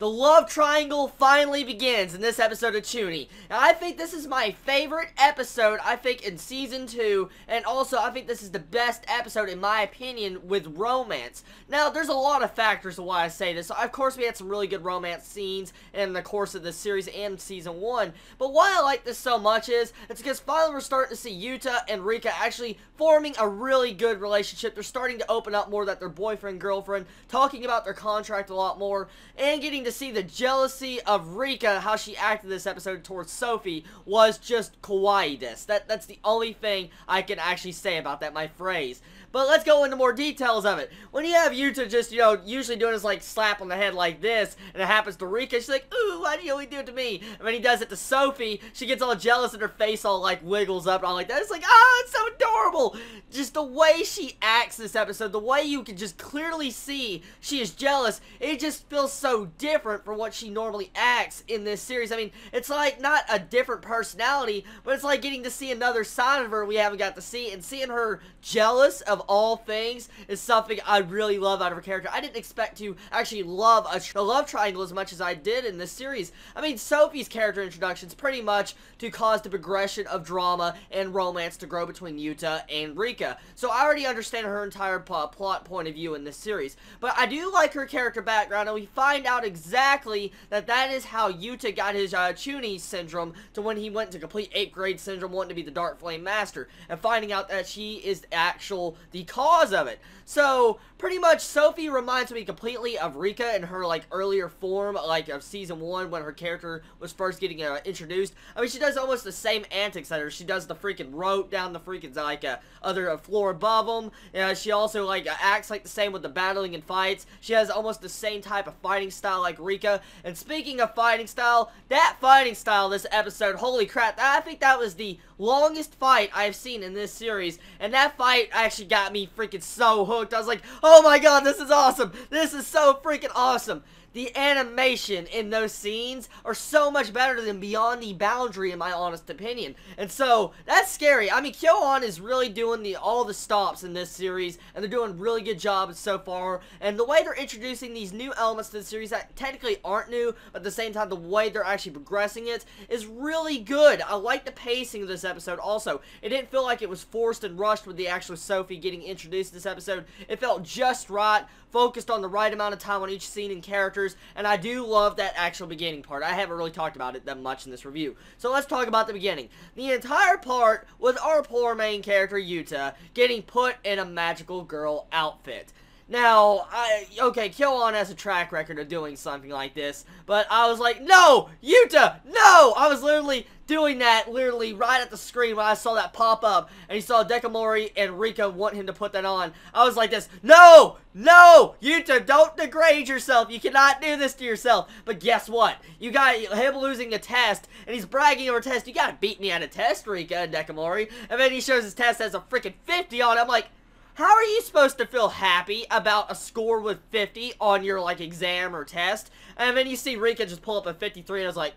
The love triangle finally begins in this episode of Chuuni. And I think this is my favorite episode, in Season 2. And also, I think this is the best episode, in my opinion, with romance. Now, there's a lot of factors of why I say this. Of course, we had some really good romance scenes in the course of this series and Season 1. But why I like this so much is, it's because finally we're starting to see Yuta and Rika actually forming a really good relationship. They're starting to open up more that they're boyfriend-girlfriend, talking about their contract a lot more, and getting to see the jealousy of Rika, how she acted this episode towards Sophie, was just kawaii-des. That's the only thing I can actually say about that, my phrase. But let's go into more details of it. When you have Yuta just, usually doing his, slap on the head like this, and it happens to Rika, she's like, ooh, why do you only do it to me? And when he does it to Sophie, she gets all jealous and her face all, wiggles up and all like that. It's like, it's so adorable! Just the way she acts this episode, the way you can just clearly see she is jealous, it just feels so different from what she normally acts in this series. I mean, it's like, not a different personality, but it's like getting to see another side of her we haven't got to see, and seeing her jealous of all things is something I really love out of her character. I didn't expect to actually love a love triangle as much as I did in this series. I mean, Sophie's character introduction is pretty much to cause the progression of drama and romance to grow between Yuta and Rika. So I already understand her entire plot point of view in this series. But I do like her character background, and we find out exactly that is how Yuta got his Chuuni syndrome, to when he went to complete 8th grade syndrome, wanting to be the Dark Flame Master, and finding out that she is the cause of it. So, pretty much, Sophie reminds me completely of Rika in her, earlier form, of Season 1, when her character was first getting introduced. I mean, she does almost the same antics that her. She does the freaking rope down the freaking, other floor above them. She also, acts the same with the battling and fights. She has almost the same type of fighting style like Rika. And speaking of fighting style, that fighting style this episode, holy crap, I think that was the longest fight I've seen in this series. And that fight actually got me freaking so hooked. I was like, oh my god, this is awesome. This is so freaking awesome. The animation in those scenes are so much better than Beyond the Boundary, in my honest opinion. And so, that's scary. I mean, Kyoan is really doing all the stops in this series, and they're doing a really good job so far. And the way they're introducing these new elements to the series that technically aren't new, but at the same time, the way they're actually progressing it is really good. I like the pacing of this episode also. It didn't feel like it was forced and rushed with the actual Sophie getting introduced this episode. It felt just right, focused on the right amount of time on each scene and characters. And I do love that actual beginning part. I haven't really talked about it that much in this review. So let's talk about the beginning. The entire part was our poor main character, Yuta, getting put in a magical girl outfit. Now, okay, Kyoan has a track record of doing something like this, but I was like, no, Yuta, no! I was literally doing that right at the screen when I saw that pop up, and he saw Dekamori and Rika want him to put that on. I was like this, no, no, Yuta, don't degrade yourself. You cannot do this to yourself. But guess what? You got him losing a test, and he's bragging over a test. You gotta beat me at a test, Rika and Dekamori. And then he shows his test has a freaking 50 on it. I'm like, how are you supposed to feel happy about a score with 50 on your, exam or test? And then you see Rika just pull up a 53, and I was like,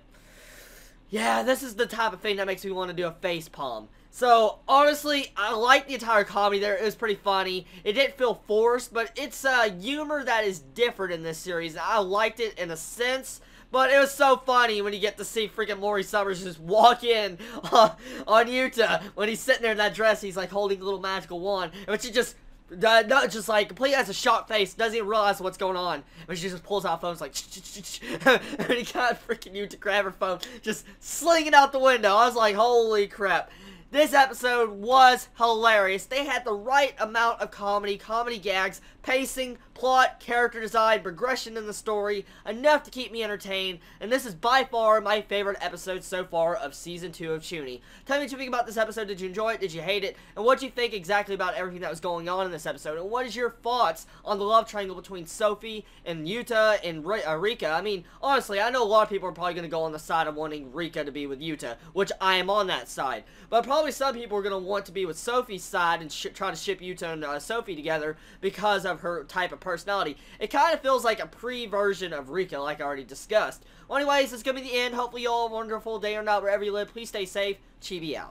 yeah, this is the type of thing that makes me want to do a face palm. So, honestly, I like the entire comedy there. It was pretty funny. It didn't feel forced, but it's humor that is different in this series. I liked it in a sense. But it was so funny when you get to see freaking Mori Summers just walk in on Yuta when he's sitting there in that dress. He's holding a little magical wand, but she just completely has a shocked face, doesn't even realize what's going on. But she just pulls out her phone, and he got freaking Yuta to grab her phone, just slinging out the window. I was like, holy crap. This episode was hilarious. They had the right amount of comedy gags, pacing, plot, character design, progression in the story, enough to keep me entertained, and this is by far my favorite episode so far of Season 2 of Chuuni. Tell me what you think about this episode. Did you enjoy it? Did you hate it? And what do you think exactly about everything that was going on in this episode? And what is your thoughts on the love triangle between Sophie and Yuta and Rika? I mean, honestly, I know a lot of people are probably going to go on the side of wanting Rika to be with Yuta, which I am on that side. But probably some people are going to want to be with Sophie's side and try to ship Yuta and Sophie together because of her type of personality. It kind of feels like a pre-version of Rika, like I already discussed. Well, anyways, it's going to be the end. Hopefully you all have a wonderful day or not wherever you live. Please stay safe. Chibi out.